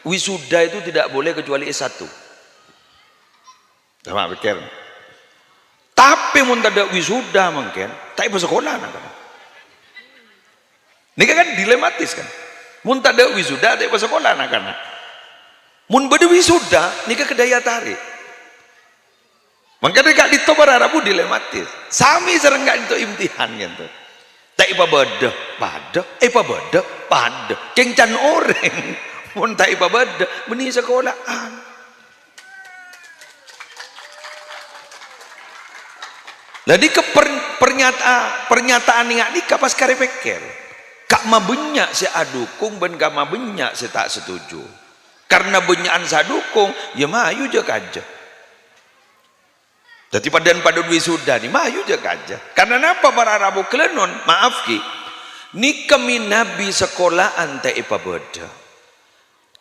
Wisuda itu tidak boleh kecuali S1. Sama pikir. Tapi mun tak ada wisuda mungkin, tak ibu sekolah nak. Ini kan dilematis kan. Mun tak ada wisuda, tak ibu sekolah nak kan. Mun beda wisuda, ini ke daya tarik. Makanya kak dito berharapu dilematis. Sami sering kak dito imtihan gitu. Tak ibu beda, pada, beda, pada. Kencan orang. Mun tak ibu beda, beni sekolahan. Jadi pernyataan ingat ni kapas kare pikir. Kak ma benyak si adukung ben kak ma benyak si tak setuju. Karena benyakan sadukung, ya mayu je kaja. Jadi padan wisuda ni mayu je kaja. Karena napa para Rabu kelenon, maaf ki. Ni kami nabi sekolahan tak ipa beda.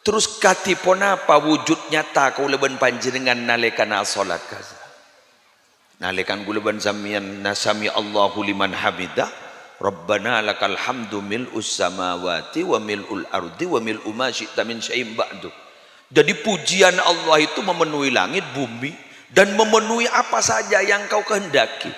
Terus katipon apa wujud nyata kau leben panjenengan nalekan salat kaza. Nalikan gulaban samian nasami Allahu liman hamidah Rabbana lakal hamdu mil'us samawati wa mil'ul ardi wa mil'u ma syi'ta min syai'in ba'du. Jadi pujian Allah itu memenuhi langit bumi dan memenuhi apa saja yang kau kehendaki.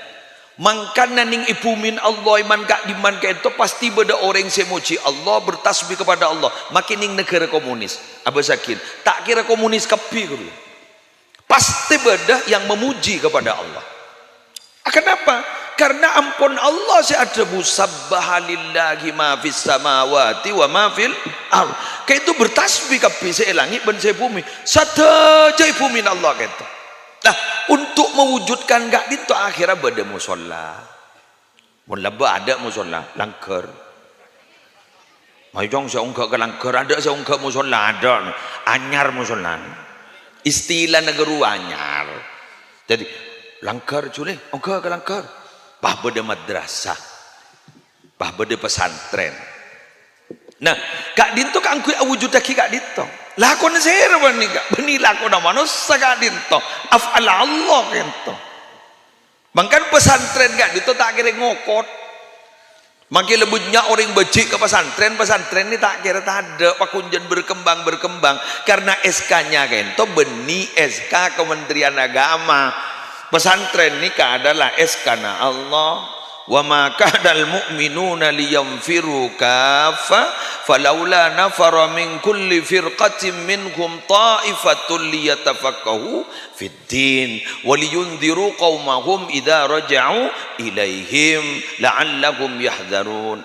Mangkana ning ipumin Allah iman kak diman ka itu pasti beda orang semuji Allah bertasbih kepada Allah. Makin ning negara komunis Abah Sakin tak kira komunis kepi dulu. Pasti beda yang memuji kepada Allah. Kenapa? Karena ampun Allah seada musabbahalillahi ma fis samawati wa ma fil ardh. Kayak itu bertasbih kabeh se langit ben se bumi. Sadaja bumi Allah kata. Nah, untuk mewujudkan gak itu akhirnya beda musola. Mun laba ada musola langker. Mai jong se ongka ke langker ada se ongka musola ada. Anyar musola. Istilah negara anyar. Jadi langkar cule, ongkar ke langkar. Bah beda madrasah, bah beda pesantren. Nah, kak dinto kak angkui wujud lagi kak dinto. Lakon ser bani kak, bani lakon manusia kak dinto. Afal Allah dinto. Bangkan pesantren kak dinto tak kira ngokot. Makin lebihnya orang becik ke pesantren ini tak kira tak ada pakunjan berkembang karena SK-nya kan itu beni SK Kementerian Agama. Pesantren ini adalah SK na Allah. Wa ma kadal mu'minuna liyanfiru kafa falaula nafara min kulli firqatin minhum ta'ifatul liyatafaqahu fid din wa liyunziru qaumahum idza raja'u ilaihim la'allahum yahdharun.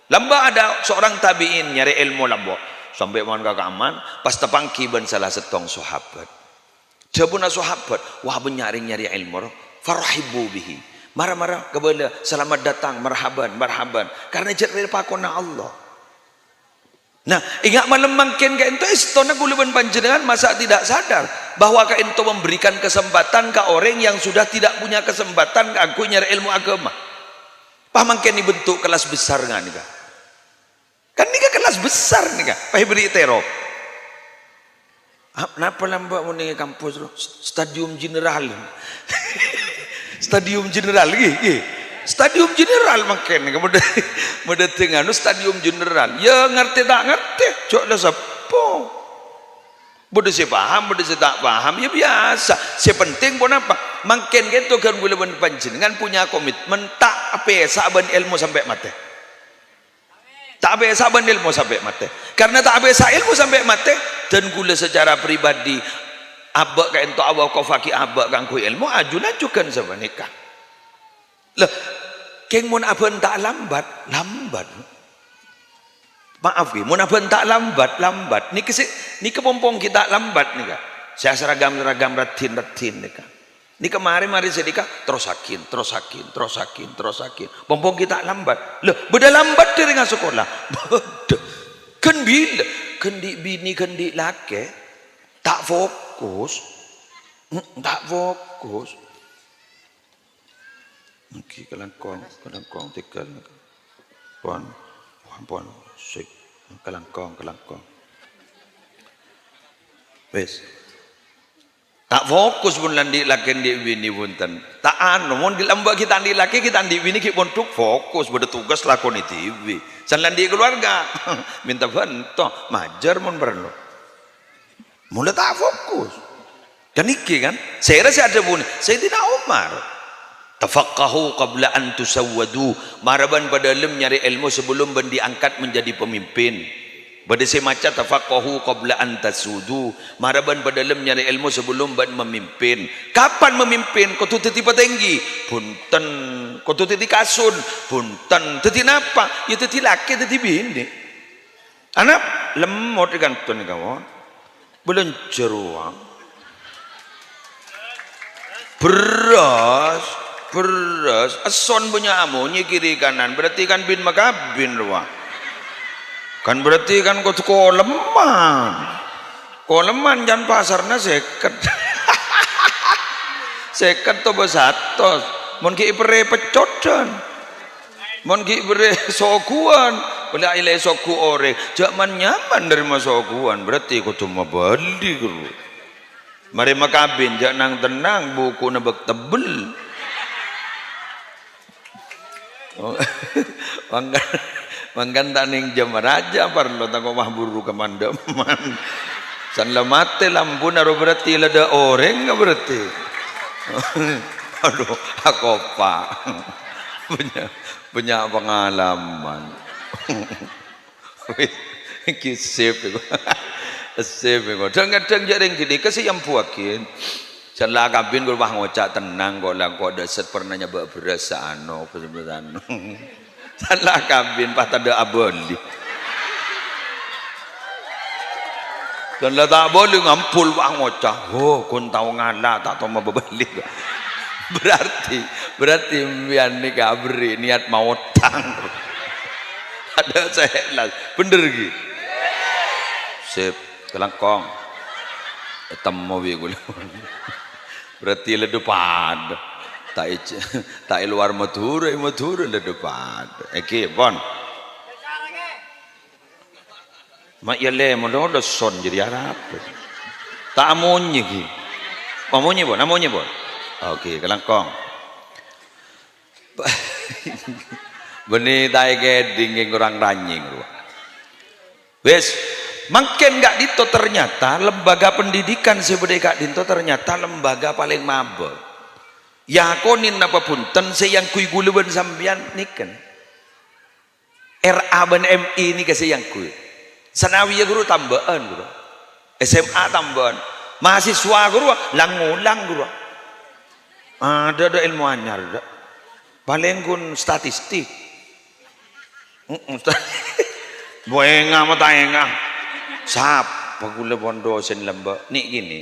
Lamba ada seorang tabi'in nyari ilmu lamba sampai mohon kakaman pas tepangki ban salah setong sahabat. Jabuna sahabat wah nyari ilmu farahibu bihi. Marah-marah kepada selamat datang, marhaban karena jadi pakona Allah. Nah, ingat malam mungkin ke ento istana guluban panjenengan masa tidak sadar bahwa ke ento memberikan kesempatan ke orang yang sudah tidak punya kesempatan ke aku nyari ilmu agama. Pamangken bentuk kelas besar nggak nih kak? Kan ini kelas besar nih kak. Pahibri terop. Napa lambak mau nih kampus lo? Stadium General. Stadium General lagi. Stadium General makin kemudian tengah Stadium General. Ya ngerti tak ngerti. Cok lah sepo. Bodoh saya paham, bodoh saya tak paham. Ya biasa. Saya penting pun apa? Makin gitu kan boleh panjenengan punya komitmen tak apa saban ilmu sampai mati. Tak apa saban ilmu sampai mati. Karena tak apa ilmu sampai mati dan gula secara pribadi abak ka ento awak kau fakir abak kangku ilmu ajukan sebenarnya. Lah keng mun aben tak lambat. Maaf ki, mun aben tak lambat. Ni kepompong kita lambat nih kak. Saya seragam ratin nih kak. Ni kemarin sedika terus sakin. Pompong kita lambat. Lah beda lambat dari dengan sekolah. Beda. Kan bila kendi bini kendi laki tak fokus. Oke, kelangkong tinggal. Puan, sik. Kelangkong. Wes. Tak fokus pun landi laki di bini punten. Tak anu, mun dilambak kita di laki kita di bini kita pun fokus pada tugas lakon di TV. San landi keluarga minta bantu, majar mun perlu. Mula tak fokus. Dan iki kan, saya rasa ada pun Sayyidina Umar. Tafaqahu qabla an tusawwadu. Maraban pada dalam nyari ilmu sebelum ben diangkat menjadi pemimpin. Pada saya maca tafaqahu qabla an tasudu. Maraban pada dalam nyari ilmu sebelum ben memimpin. Kapan memimpin? Kau tu tiba tinggi. Punten. Kau tu titi kasun. Punten. Titi napa? Ya titi laki, titi bini. Anak lemot dengan tuan kawan. Belum jeruang. Beras ason punya amunya kiri kanan berarti kan bin maka bin ruang kan berarti kan kau koleman jangan pasarnya seket to besatos mon ki ipere pecodan mon ki ipere sokuan bila ile soku ore jaman nyaman dari masokuan berarti kau cuma bali guru mari makabin jangan tenang buku nebek tebel. Mangkan taning jam raja parlo tako mahburu kemandaman san lamate lampu naro berarti lada oreng nggak berarti aduh aku pak punya pengalaman kisip kadang-kadang jaring gini kasih yang puakin janganlah kabin gue bah ngocak tenang kok lah kok dasar pernah nyoba beras ano kesebutan janganlah kabin pas ada aboli janganlah tak boleh ngampul bah ngocak kun tahu ngalah tak tahu mau beli berarti biar nih kabri niat mau tang ada saya lah bener gitu sip kelangkong temu gue berarti le depan tak luar Madura le depan oke bon mak yale modo son jadi Arab tak amunye ki amunye bon oke kelangkong beni tai geding kurang ranying wes makin gak dito ternyata lembaga pendidikan sebedai gak dito ternyata lembaga paling mabel ya konin apa punten sayang kui guluban sambian niken RA ban MI ini kasih yang kui sanawiyah guru tambahan guru SMA tambahan mahasiswa guru langulang guru ada ilmu anyar paling kun statistik boenga mata enga sap pagula bondo sen lamba ni gini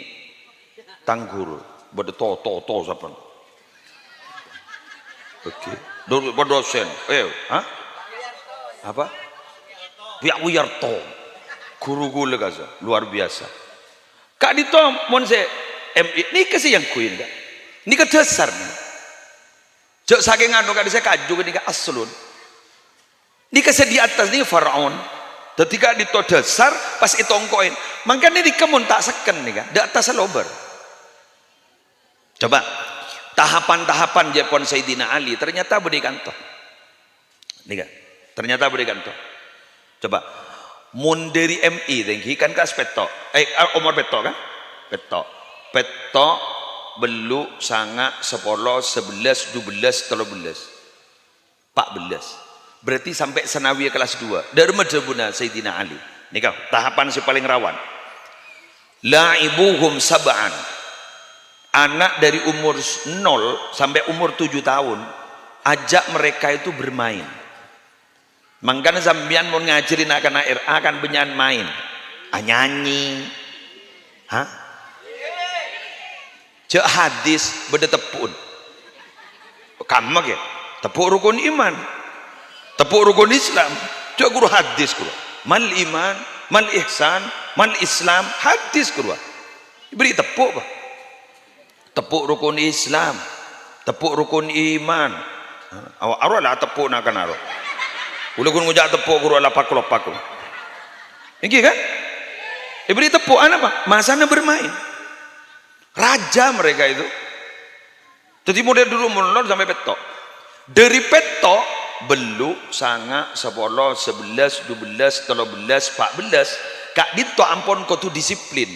tanggur bade to siapa oke dulu bodosen apa Pak Wiyarto guru gula gaza luar biasa kak dito mon se MI ni kasih yang kuin dah ni ke dasar jok saking anu kak saya kaju ni ka aslun ni kasih di atas ni faraon ketika dito dasar pas itongkoin makanya di kemun tak seken nih kan di atas lober coba tahapan-tahapan Jepon Sayyidina Ali ternyata berikan toh nih kan ternyata berikan toh coba mun dari MI tinggi kan kas peto umur peto kan peto belu sanga 10 11 12 13 14 berarti sampai sanawiyah kelas 2 dari madhabuna Sayyidina Ali ini kau tahapan si paling rawan la'ibuhum sab'an anak dari umur 0 sampai umur 7 tahun ajak mereka itu bermain makanya sambian mau ngajarin akan RA kan benyan main nyanyi cek hadis beda tepun kamu ke tepuk rukun iman tepuk rukun Islam cok guru hadis guru mal iman mal ihsan mal Islam hadis guru beri tepuk bah tepuk rukun Islam tepuk rukun iman awak arwah lah tepuk nak kan arwah ulu guru ngujak tepuk guru ala pakul ini kan beri tepuk apa masana bermain raja mereka itu jadi model dulu mulai sampai petok dari petok belu sanga 10 11 12 13 14 kak dito ampun kau tu disiplin